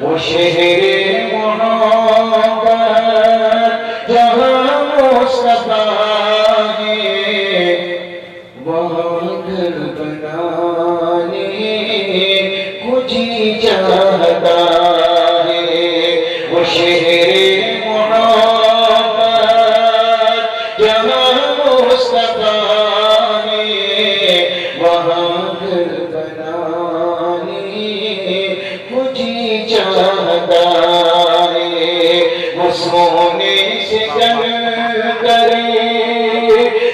وہ شہر محبت جہاں مصطفیٰ ہے وہاں گھر بنانے کو جی چاہتا ہے وہ شہر محبت جہاں مصطفیٰ وہاں گھر بنانے کو جی چاہتا ہے وہ سونے سے جن کرے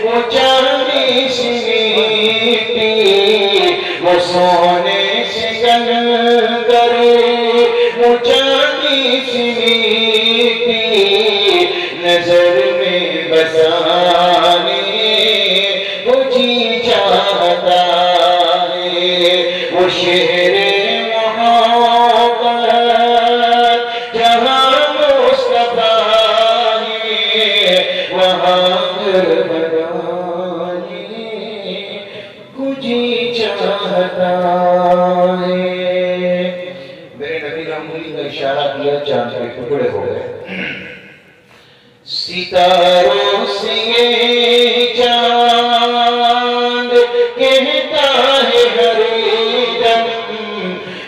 وہ چاندی سے مٹی وہ سونے سے جن کرے وہ چاندی سے مٹی نظر میں بسانے کو جی چاہتا ہے وہ شہر محبت جہاں مصطفیٰ ہے وہاں گھر بنانے کو جی چاہتا ہے۔ میرے نبی نے انگلی کا اشارہ کیا، چاند کے ٹکڑے ہو گئے۔ ستاروں سے یہ چاند کہتا ہے ہر دم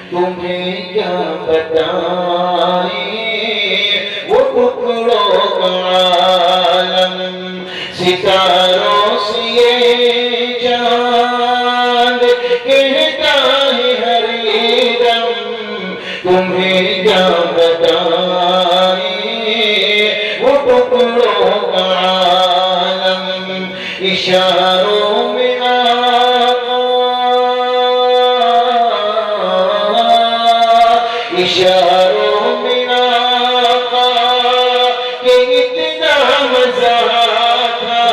تمہیں کیا بتائیں وہ ٹکڑوں کا عالم۔ ستاروں سے یہ چاند کہتا ہے ہر دم تمہیں کیا بتائیں وہ ٹکڑوں کا عالم۔ اشاروں میں آقا اشاروں میں آقا کہ اتنا مزہ تھا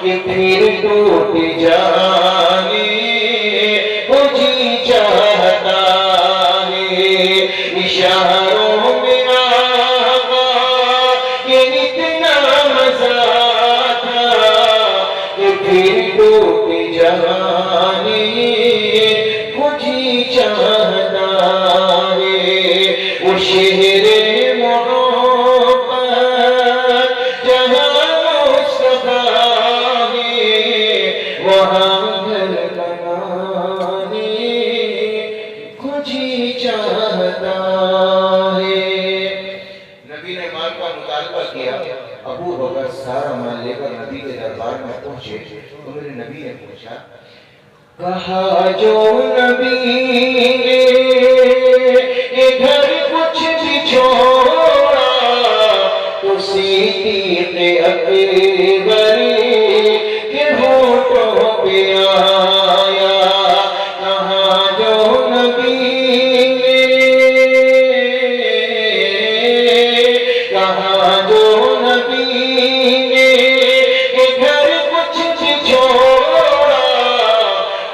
کہ پھر ٹوٹ جانے کو جی چاہتا ہے۔ اشاروں میں آقا کہ اتنا مزہ تھا کہ پھر ٹوٹ جانے کو جی چاہتا ہے وہ شہر محبت جہاں مصطفیٰ ہے وہاں گھر بنانے کو جی چاہتا ہے۔ نبی نے مال کا مطالبہ کیا، ابو بکر سارا مال لے کر نبی کے دربار میں پہنچے تو میرے نبی نے پوچھا، کہا جو نبی نے یہ گھر کچھ بھی چھوڑا تو صدیق اکبر کے ہونٹوں پہ آیا۔ کہا جو نبی نے کہا جو نبی نے یہ گھر کچھ بھی چھوڑا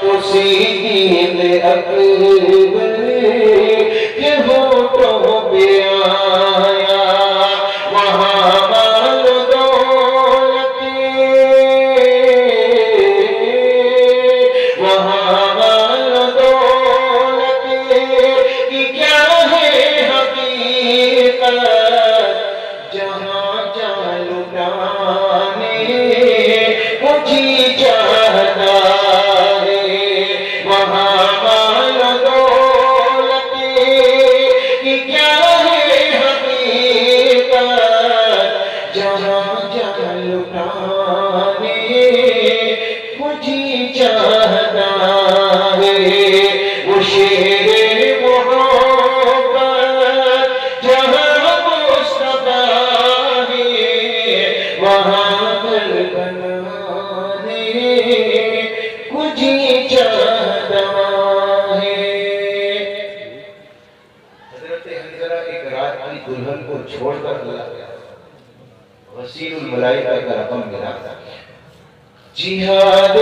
تو صدیق اکبر کے ہونٹوں پہ آیا۔ وہاں مال دولت وہاں مال دولت کی کیا ہے حقیقت جہاں جان لٹانے کو جی چاہتا ہے۔ وہاں مال دولت کی کیا ہے حقیقت جہاں جان لٹانے کو جی چاہتا ہے وہ شہر محبت جہاں مصطفیٰ ہے وہاں گھر بنانے کو جی چاہتا ہے۔ حضرت حنظلہ ایک رات کی دلہن کو چھوڑ کر چلا گیا، غسیل الملائکہ کا رقم ملا، جہاد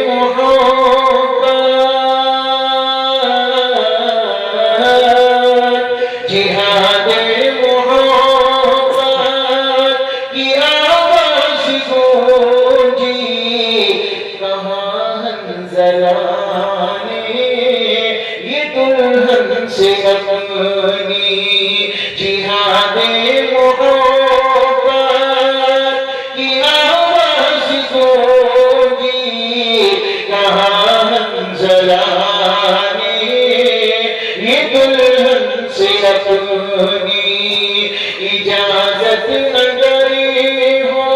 محبت جہاد محبت کی آواز گونجی کہاں زلانے یہ دلہن سے اپنی جہاد محبت کی آواز گونجی کہاں زلانے یہ دلہن سے اپنی اجازت اگر ہو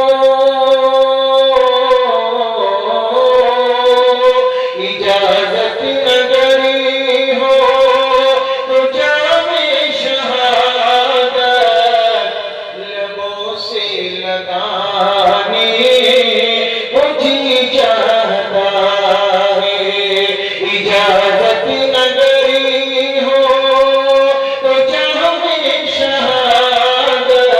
اجازت اگر ہو تو جام شہادت لبوں سے لگانے کو جی چاہتا ہے اجازت اگر ہو تو جام شہادت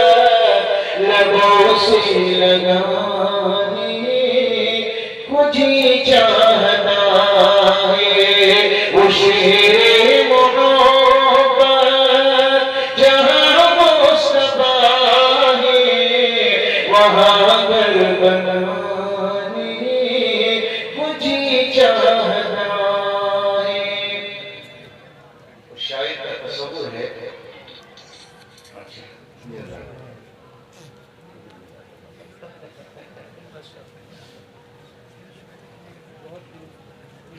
لبوں سے لگانے کو جی چاہتا ہے وہ شیر محبت جہاں مصطفیٰ ہے وہاں گھر بنانے کو جی چاہتا ہے شاعر کا تصور ہے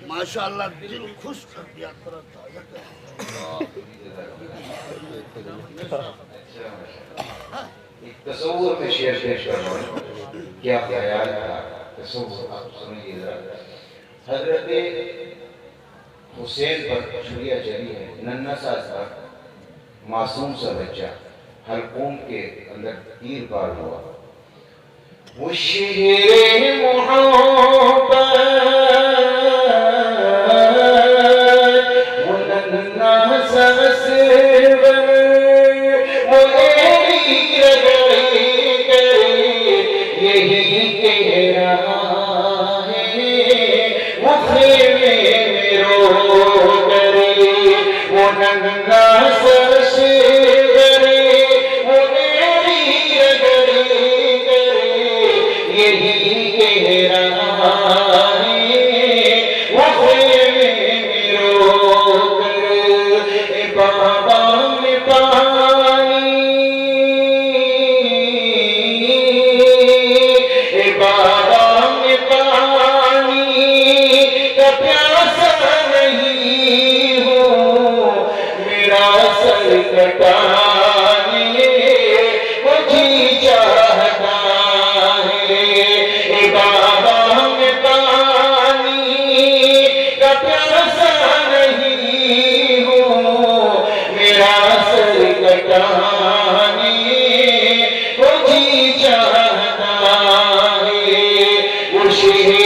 ماشاءاللہ دل خوش کر دیا ایک تصور میں شعر پیش کر رہا ہوں کیا خیال تھا تصور آپ سنیے ذرا حضرت حسین پر چھریا چلی ہے ننھا سا معصوم سا بچہ حلقوم کے اندر تیر بار ہوا وہ شیر محبت وہ ننھا سا سرور وہ ایری رگڑی کرے یہی کہہ رہا ہے وہ خیمے میں رو کرے وہ ننھا سا سرور وہ ایری رگڑی کرے یہی کہہ رہا ہے وہ خیمے میں رو کر اے بابا میں پانی اے بابا میں پانی کا پیاسا نہیں ہوں میرا سر کٹانے کو جی چاہتا ہے اے بابا میں پانی کا پیاسا نہیں ہوں میرا سر کٹانے کو جی چاہتا ہے وہ شیر